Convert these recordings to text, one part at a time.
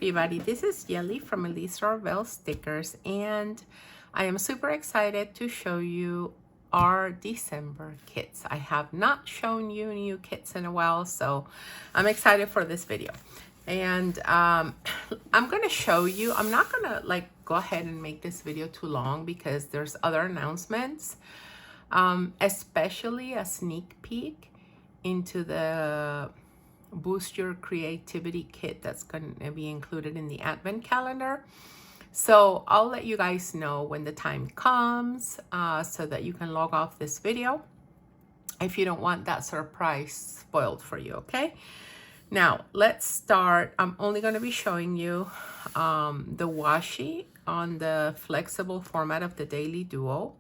everybody, this is Yelly from Elisa Ravel Stickers, and I am super excited to show you our December kits. I have not shown you new kits in a while, so I'm excited for this video. And I'm gonna show you, I'm not gonna like go ahead and make this video too long because there's other announcements, especially a sneak peek into the Boost Your Creativity kit that's going to be included in the advent calendar. So I'll let you guys know when the time comes so that you can log off this video if you don't want that surprise spoiled for you. Okay, now let's start. I'm only going to be showing you the washi on the flexible format of the Daily Duo.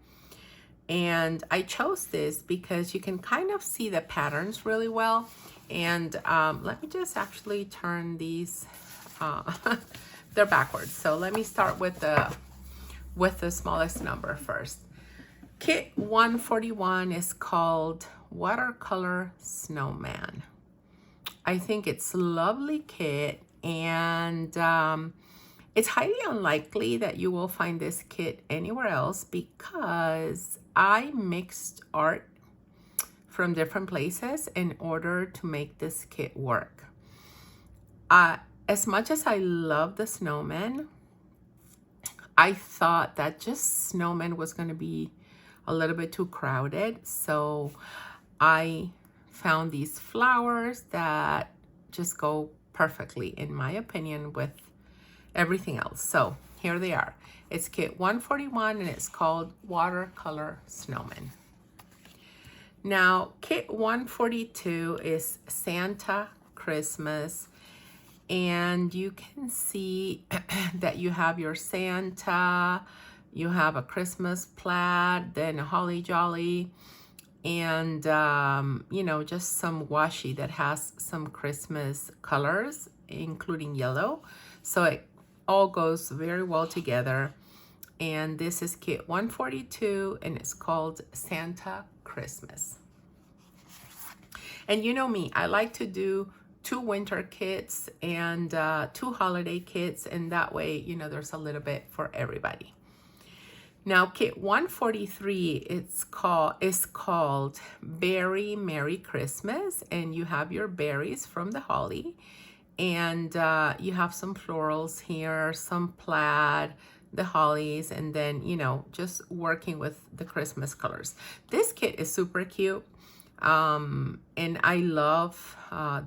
And I chose this because you can kind of see the patterns really well. And let me just actually turn these, they're backwards. So let me start with the smallest number first. Kit 141 is called Watercolor Snowman. I think it's a lovely kit, and it's highly unlikely that you will find this kit anywhere else because I mixed art from different places in order to make this kit work. As much as I love the snowman, I thought that just snowman was going to be a little bit too crowded. So I found these flowers that just go perfectly, in my opinion, with everything else. So here they are. It's kit 141 and it's called Watercolor Snowman. Now, kit 142 is Santa Christmas, and you can see that you have your Santa, you have a Christmas plaid, then a holly jolly, and you know, just some washi that has some Christmas colors, including yellow. So it all goes very well together. And this is kit 142 and it's called Santa Christmas. And you know me, I like to do 2 winter kits and 2 holiday kits, and that way, you know, there's a little bit for everybody. Now, kit 143 is called Berry Merry Christmas, and you have your berries from the holly, and you have some florals here, some plaid, the hollies, and then, you know, just working with the Christmas colors. This kit is super cute, and I love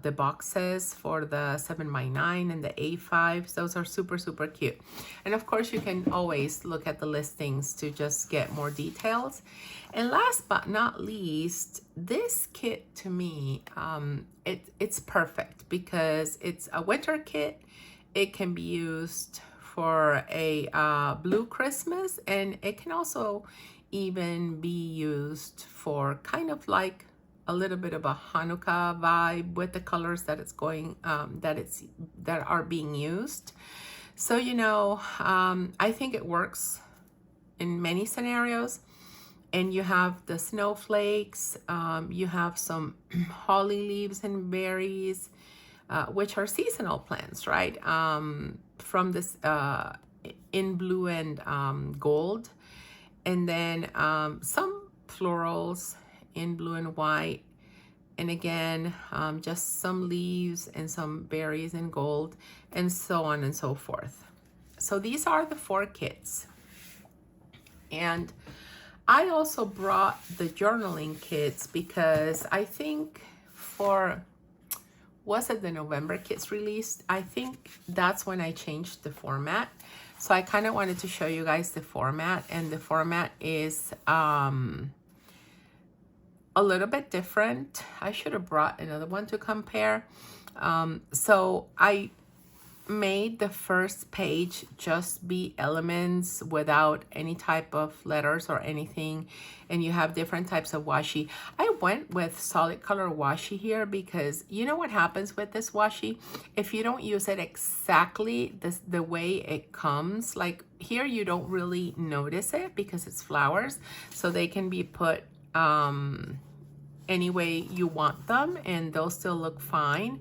the boxes for the 7x9 and the A5s. Those are super, super cute. And of course, you can always look at the listings to just get more details. And last but not least, this kit to me, it's perfect because it's a winter kit. It can be used for a blue Christmas, and it can also even be used for kind of like a little bit of a Hanukkah vibe with the colors that it's going that are being used. So, you know, I think it works in many scenarios. And you have the snowflakes, you have some holly leaves and berries, which are seasonal plants, right? From this in blue and gold, and then some florals in blue and white, and again just some leaves and some berries in gold, and so on and so forth. So these are the 4 kits. And I also brought the journaling kits because I think was it the November kits released? I think that's when I changed the format. So I kind of wanted to show you guys the format, and the format is a little bit different. I should have brought another one to compare. So I made the first page just be elements without any type of letters or anything, and you have different types of washi. I went with solid color washi here because you know what happens with this washi? If you don't use it exactly the way it comes, like here you don't really notice it because it's flowers, so they can be put any way you want them, and they'll still look fine.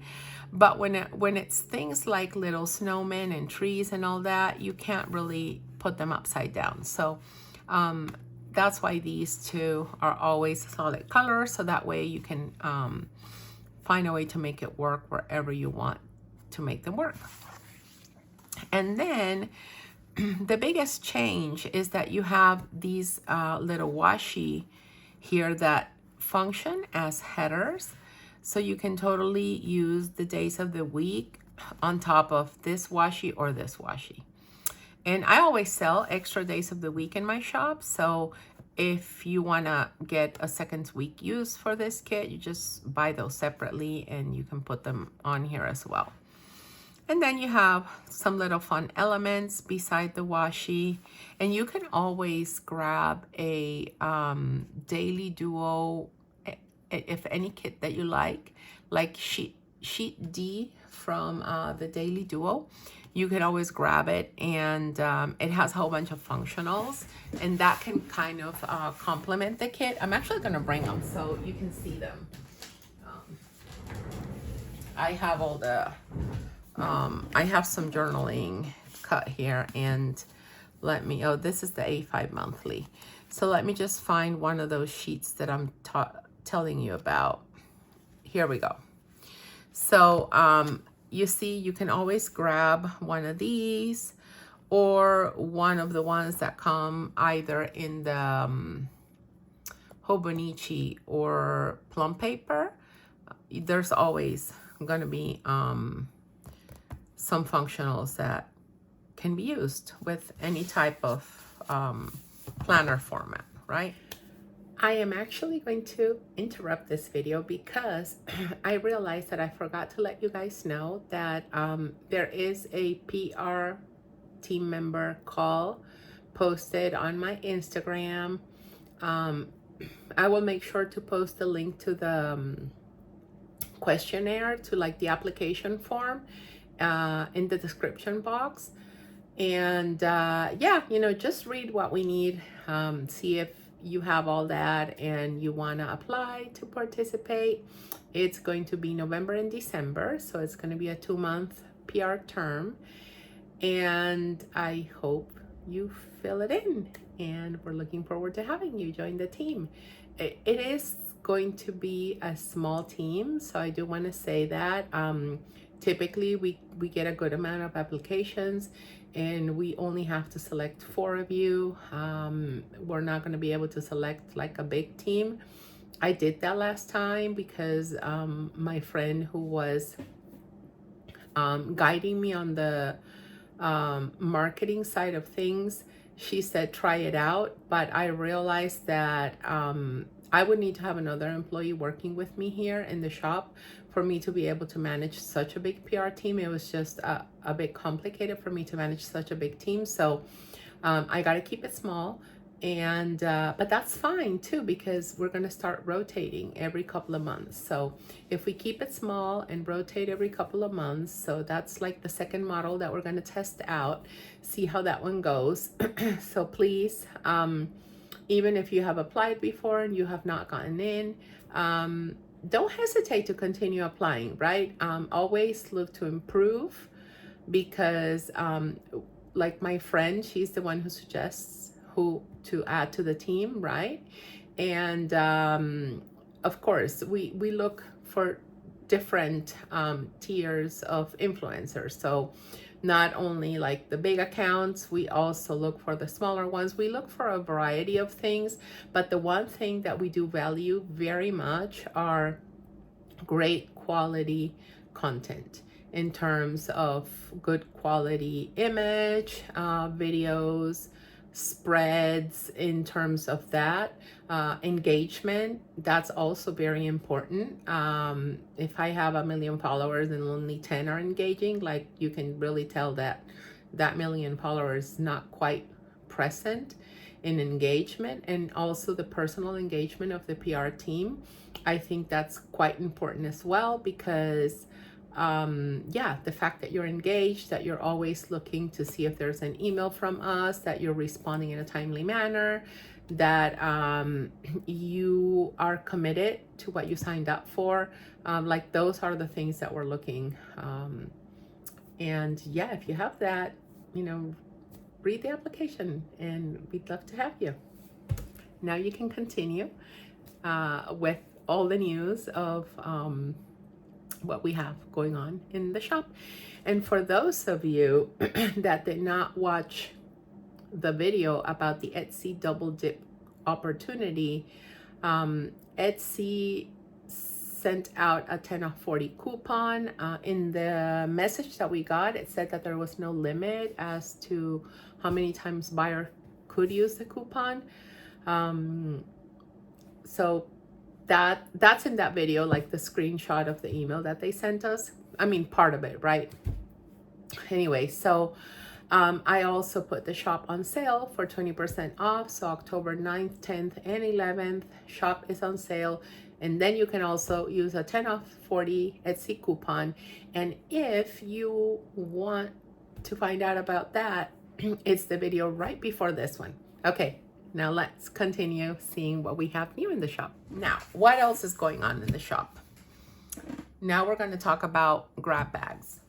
But when it's things like little snowmen and trees and all that, you can't really put them upside down. So that's why these two are always solid colors, so that way you can find a way to make it work wherever you want to make them work. And then the biggest change is that you have these little washi here that function as headers. So you can totally use the days of the week on top of this washi or this washi. And I always sell extra days of the week in my shop. So if you want to get a second week use for this kit, you just buy those separately and you can put them on here as well. And then you have some little fun elements beside the washi. And you can always grab a daily duo, if any kit that you like sheet D from the daily duo. You can always grab it, and it has a whole bunch of functionals, and that can kind of complement the kit. I'm actually going to bring them so you can see them. I have all the I have some journaling cut here, and this is the A5 monthly. So let me just find one of those sheets that I'm telling you about. Here we go. So you see, you can always grab one of these or one of the ones that come either in the Hobonichi or plum paper. There's always going to be some functionals that can be used with any type of planner format, right? I am actually going to interrupt this video because I realized that I forgot to let you guys know that there is a PR team member call posted on my Instagram. I will make sure to post the link to the questionnaire, to like the application form in the description box. And yeah, just read what we need, see if you have all that and you want to apply to participate. It's going to be November and December, so it's going to be a 2-month PR term, and I hope you fill it in, and we're looking forward to having you join the team. It is going to be a small team, so I do want to say that typically we get a good amount of applications, and we only have to select 4 of you. We're not going to be able to select like a big team. I did that last time because my friend who was guiding me on the marketing side of things, she said try it out, but I realized that I would need to have another employee working with me here in the shop for me to be able to manage such a big PR team. It was just a bit complicated for me to manage such a big team. So I got to keep it small. And but that's fine too, because we're going to start rotating every couple of months. So if we keep it small and rotate every couple of months, so that's like the second model that we're going to test out, see how that one goes. So please, even if you have applied before and you have not gotten in, don't hesitate to continue applying, right? Always look to improve, because like my friend, she's the one who suggests who to add to the team, right? And of course, we look for different tiers of influencers. So not only like the big accounts, we also look for the smaller ones. We look for a variety of things, but the one thing that we do value very much are great quality content in terms of good quality image, videos, spreads, in terms of that. Engagement, that's also very important. If I have 1 million followers and only 10 are engaging, like, you can really tell that that million followers is not quite present in engagement. And also the personal engagement of the PR team, I think that's quite important as well, because yeah, the fact that you're engaged, that you're always looking to see if there's an email from us, that you're responding in a timely manner, that you are committed to what you signed up for. Like those are the things that we're looking. And yeah, if you have that, you know, read the application and we'd love to have you. Now you can continue with all the news of what we have going on in the shop. And for those of you that did not watch the video about the Etsy double dip opportunity, Etsy sent out a 10 off 40 coupon. In the message that we got, it said that there was no limit as to how many times buyer could use the coupon. So that's in that video, like the screenshot of the email that they sent us. I mean, part of it, right? Anyway, so I also put the shop on sale for 20% off. So October 9th, 10th, and 11th, shop is on sale. And then you can also use a 10 off 40 Etsy coupon. And if you want to find out about that, it's the video right before this one. Okay, now let's continue seeing what we have new in the shop. Now, what else is going on in the shop? Now we're going to talk about grab bags.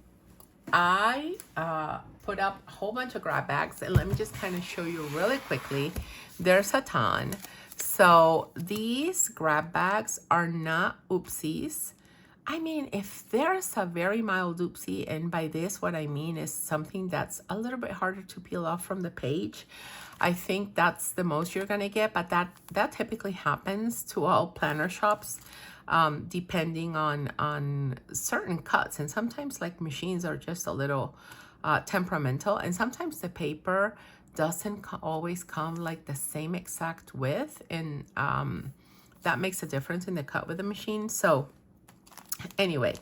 I put up a whole bunch of grab bags, and let me just kind of show you really quickly. There's a ton. So these grab bags are not oopsies. I mean, if there's a very mild oopsie, and by this what I mean is something that's a little bit harder to peel off from the page, I think that's the most you're gonna get, but that typically happens to all planner shops, depending on certain cuts. And sometimes like machines are just a little temperamental, and sometimes the paper doesn't always come like the same exact width, and that makes a difference in the cut with the machine. So anyway,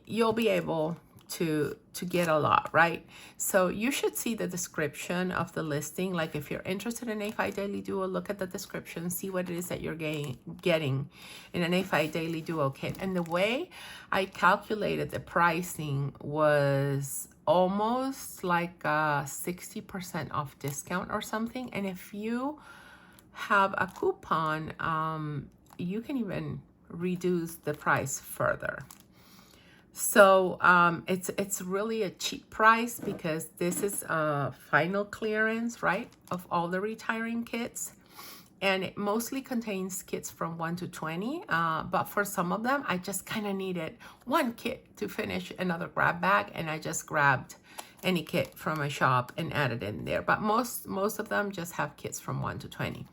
you'll be able to get a lot, right? So you should see the description of the listing. Like if you're interested in A5 Daily Duo, look at the description, see what it is that you're getting in an A5 Daily Duo kit. And the way I calculated the pricing was almost like a 60% off discount or something. And if you have a coupon, you can even reduce the price further. So it's really a cheap price because this is a final clearance, right, of all the retiring kits. And it mostly contains kits from 1 to 20, but for some of them, I just kind of needed one kit to finish another grab bag, and I just grabbed any kit from a shop and added in there. But most of them just have kits from 1 to 20.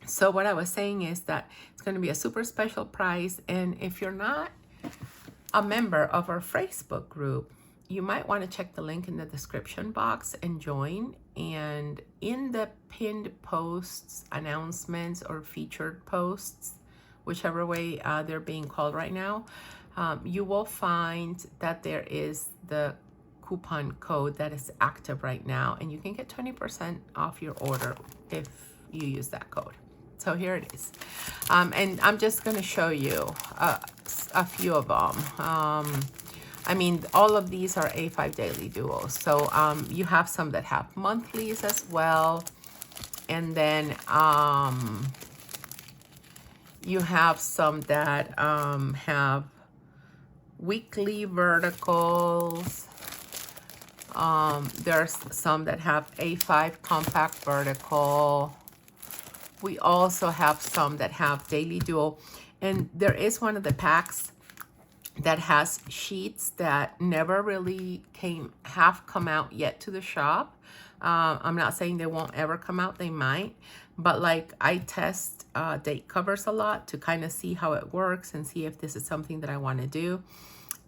So what I was saying is that it's going to be a super special price, and if you're not a member of our Facebook group, you might want to check the link in the description box and join. And in the pinned posts, announcements, or featured posts, whichever way they're being called right now, you will find that there is the coupon code that is active right now, and you can get 20% off your order if you use that code. So here it is. And I'm just going to show you a few of them. I mean, all of these are A5 Daily Duos. So you have some that have monthlies as well. And then you have some that have weekly verticals. There's some that have A5 compact vertical. We also have some that have Daily Duo. And there is one of the packs that has sheets that never really have come out yet to the shop. I'm not saying they won't ever come out, they might. But like I test date covers a lot to kind of see how it works and see if this is something that I want to do.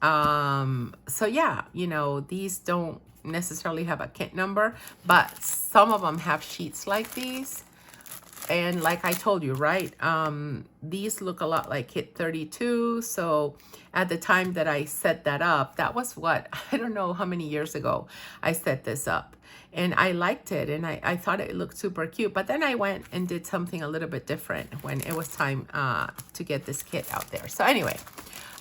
So yeah, you know, these don't necessarily have a kit number, but some of them have sheets like these. And like I told you, right, these look a lot like kit 32. So at the time that I set that up, that was what, I don't know how many years ago I set this up. And I liked it, and I thought it looked super cute. But then I went and did something a little bit different when it was time to get this kit out there. So anyway,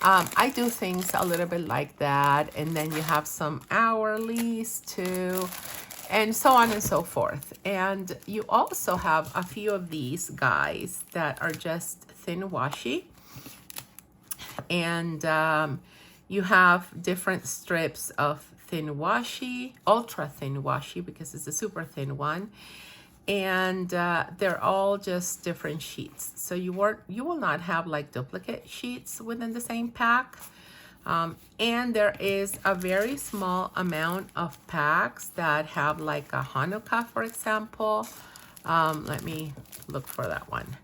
I do things a little bit like that. And then you have some hourlies too. and so on and so forth. And you also have a few of these guys that are just thin washi. And you have different strips of thin washi, ultra thin washi, because it's a super thin one. And they're all just different sheets. So you will not have like duplicate sheets within the same pack. And there is a very small amount of packs that have like a Hanukkah, for example. Let me look for that one.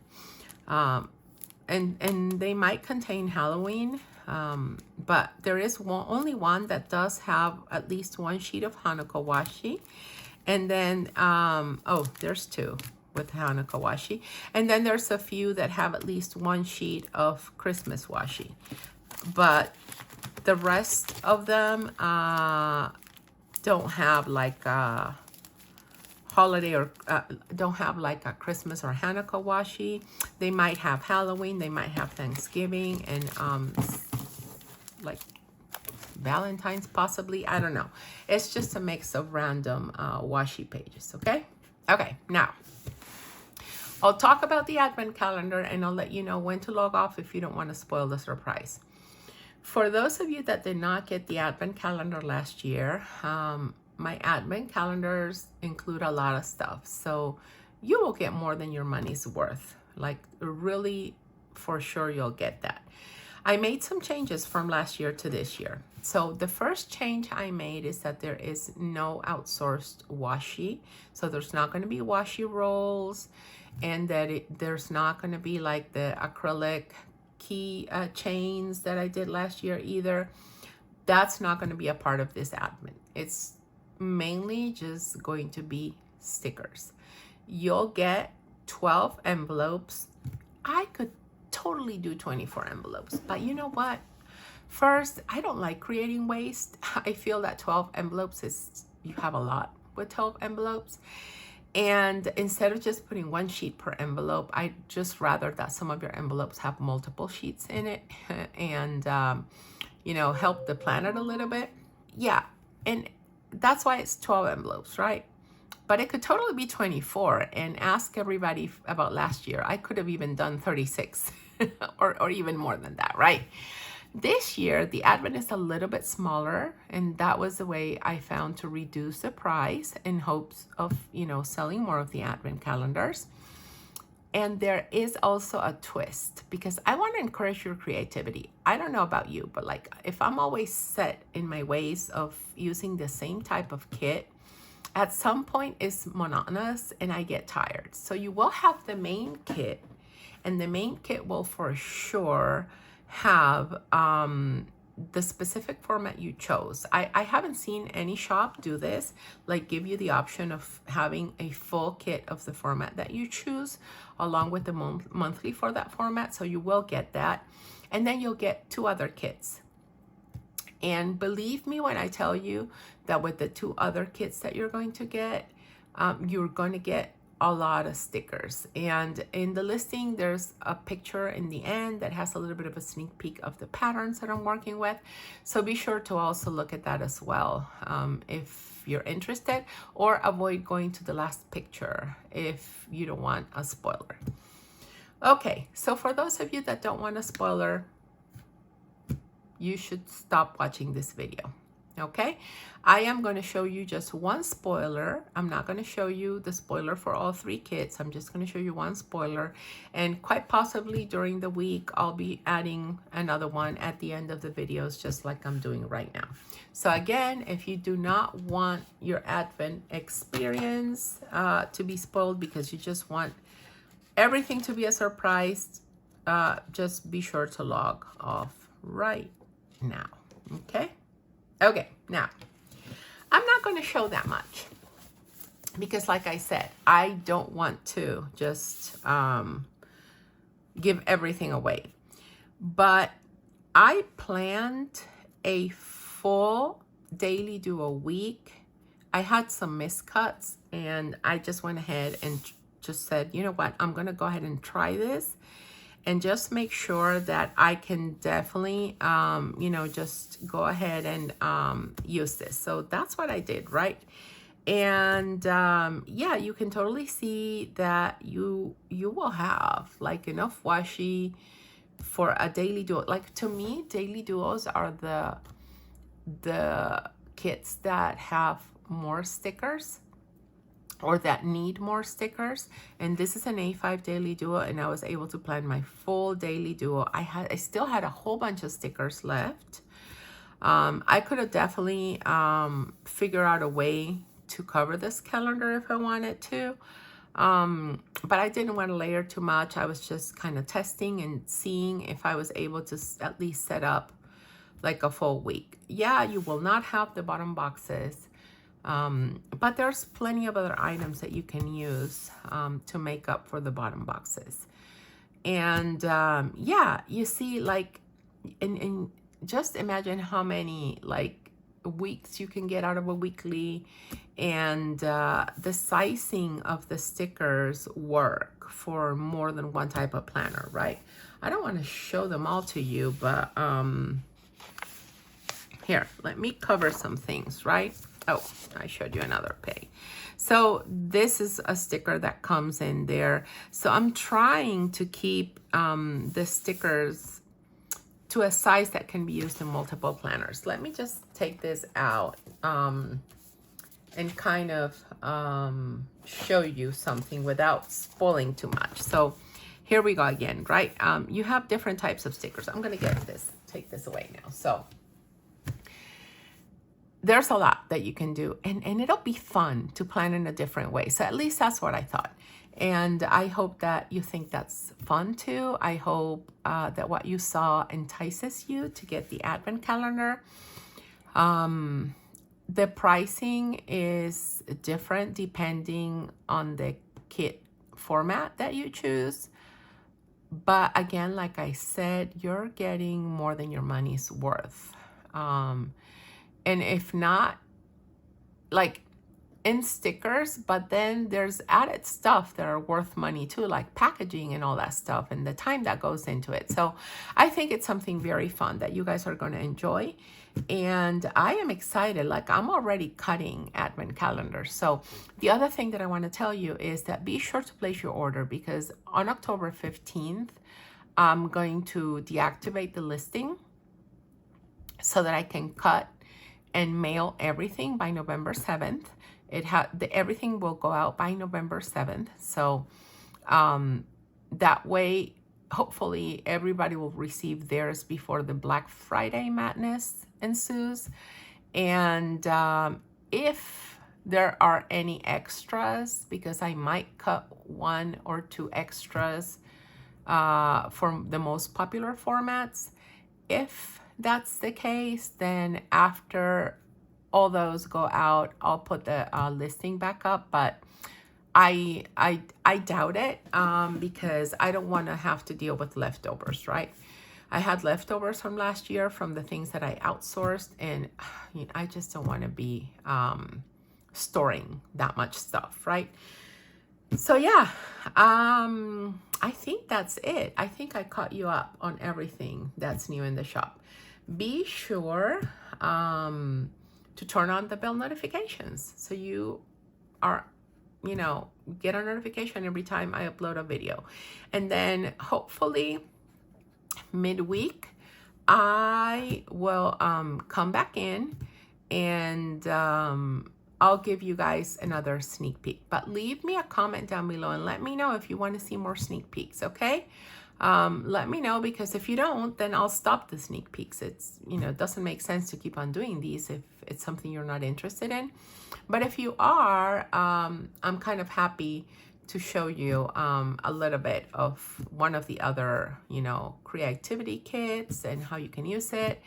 And they might contain Halloween, but there is only one that does have at least one sheet of Hanukkah washi. And then, oh, there's two with Hanukkah washi. And then there's a few that have at least one sheet of Christmas washi. But the rest of them don't have like a holiday or don't have like a Christmas or Hanukkah washi. They might have Halloween, they might have Thanksgiving, and like Valentine's possibly. I don't know. It's just a mix of random washi pages, okay? Okay, now I'll talk about the advent calendar and I'll let you know when to log off if you don't want to spoil the surprise. For those of you that did not get the advent calendar last year, my advent calendars include a lot of stuff. So you will get more than your money's worth. Like really, for sure, you'll get that. I made some changes from last year to this year. So the first change I made is that there is no outsourced washi. So there's not going to be washi rolls, and that there's not going to be like the acrylic key chains that I did last year either. That's not going to be a part of this advent. It's mainly just going to be stickers. You'll get 12 envelopes. I could totally do 24 envelopes, but you know what? First, I don't like creating waste. I feel that 12 envelopes is, you have a lot with 12 envelopes. And instead of just putting one sheet per envelope, I'd just rather that some of your envelopes have multiple sheets in it and, you know, help the planet a little bit. Yeah, and that's why it's 12 envelopes, right? But it could totally be 24, and ask everybody about last year. I could have even done 36 or even more than that, right? This year, the advent is a little bit smaller, and that was the way I found to reduce the price in hopes of, you know, selling more of the advent calendars. And there is also a twist, because I want to encourage your creativity. I don't know about you, but like if I'm always set in my ways of using the same type of kit, at some point it's monotonous and I get tired. So you will have the main kit, and the main kit will for sure have the specific format you chose. I haven't seen any shop do this, like give you the option of having a full kit of the format that you choose along with the monthly for that format. So you will get that. And then you'll get 2 other kits. And believe me when I tell you that with the 2 other kits that you're going to get a lot of stickers. And in the listing, there's a picture in the end that has a little bit of a sneak peek of the patterns that I'm working with. So be sure to also look at that as well if you're interested, or avoid going to the last picture if you don't want a spoiler. Okay, so for those of you that don't want a spoiler, you should stop watching this video. Okay, I am going to show you just one spoiler. I'm not going to show you the spoiler for all 3 kits. I'm just going to show you one spoiler, and quite possibly during the week I'll be adding another one at the end of the videos, just like I'm doing right now. So again, if you do not want your advent experience to be spoiled because you just want everything to be a surprise, just be sure to log off right now. Okay, now I'm not going to show that much because, like I said, I don't want to just give everything away. But I planned a full daily do a week. I had some miscuts, and I just went ahead and just said, you know what, I'm going to go ahead and try this and just make sure that I can definitely, you know, just go ahead and use this. So that's what I did, right? And yeah, you can totally see that you will have like enough washi for a daily duo. Like, to me, daily duos are the kits that have more stickers, or that need more stickers. And this is an A5 daily duo, and I was able to plan my full daily duo. I still had a whole bunch of stickers left. I could have definitely figured out a way to cover this calendar if I wanted to. But I didn't want to layer too much. I was just kind of testing and seeing if I was able to at least set up like a full week. Yeah, you will not have the bottom boxes, but there's plenty of other items that you can use to make up for the bottom boxes. And yeah, you see, like, and just imagine how many like weeks you can get out of a weekly, and the sizing of the stickers work for more than one type of planner, right? I don't want to show them all to you, but here, let me cover some things, right? Oh, I showed you another page. So this is a sticker that comes in there. So I'm trying to keep the stickers to a size that can be used in multiple planners. Let me just take this out and kind of show you something without spoiling too much. So here we go again, right? You have different types of stickers. I'm gonna take this away now. So there's a lot that you can do, and it'll be fun to plan in a different way. So at least that's what I thought. And I hope that you think that's fun too. I hope that what you saw entices you to get the advent calendar. The pricing is different depending on the kit format that you choose. But again, like I said, you're getting more than your money's worth. And if not, like, in stickers, but then there's added stuff that are worth money too, like packaging and all that stuff, and the time that goes into it. So I think it's something very fun that you guys are going to enjoy, and I am excited. Like, I'm already cutting advent calendars. So the other thing that I want to tell you is that be sure to place your order, because on October 15th I'm going to deactivate the listing so that I can cut and mail everything by November 7th. Everything will go out by November 7th. So that way, hopefully everybody will receive theirs before the Black Friday madness ensues. And if there are any extras, because I might cut 1 or 2 extras for the most popular formats, if that's the case, then after all those go out, I'll put the listing back up. But I doubt it, because I don't want to have to deal with leftovers, right? I had leftovers from last year from the things that I outsourced, and I just don't want to be storing that much stuff, right? So yeah, I think that's it. I think I caught you up on everything that's new in the shop. Be sure to turn on the bell notifications so you are, get a notification every time I upload a video. And then hopefully midweek I will come back in, and I'll give you guys another sneak peek. But leave me a comment down below and let me know if you want to see more sneak peeks, okay? Let me know, because if you don't, then I'll stop the sneak peeks. It's, it doesn't make sense to keep on doing these if it's something you're not interested in. But if you are, I'm kind of happy to show you a little bit of one of the other, creativity kits and how you can use it.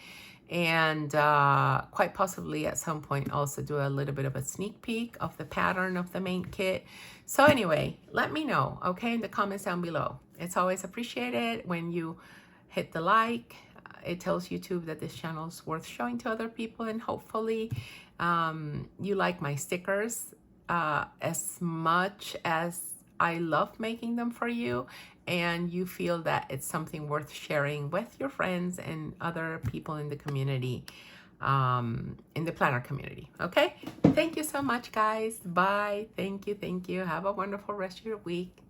And quite possibly at some point also do a little bit of a sneak peek of the pattern of the main kit. So anyway, let me know, okay, in the comments down below. It's always appreciated when you hit the like. It tells YouTube that this channel is worth showing to other people, and hopefully you like my stickers as much as I love making them for you, and you feel that it's something worth sharing with your friends and other people in the community, in the planner community. Okay, Thank you so much, guys. Bye. Thank you. Thank you. Have a wonderful rest of your week.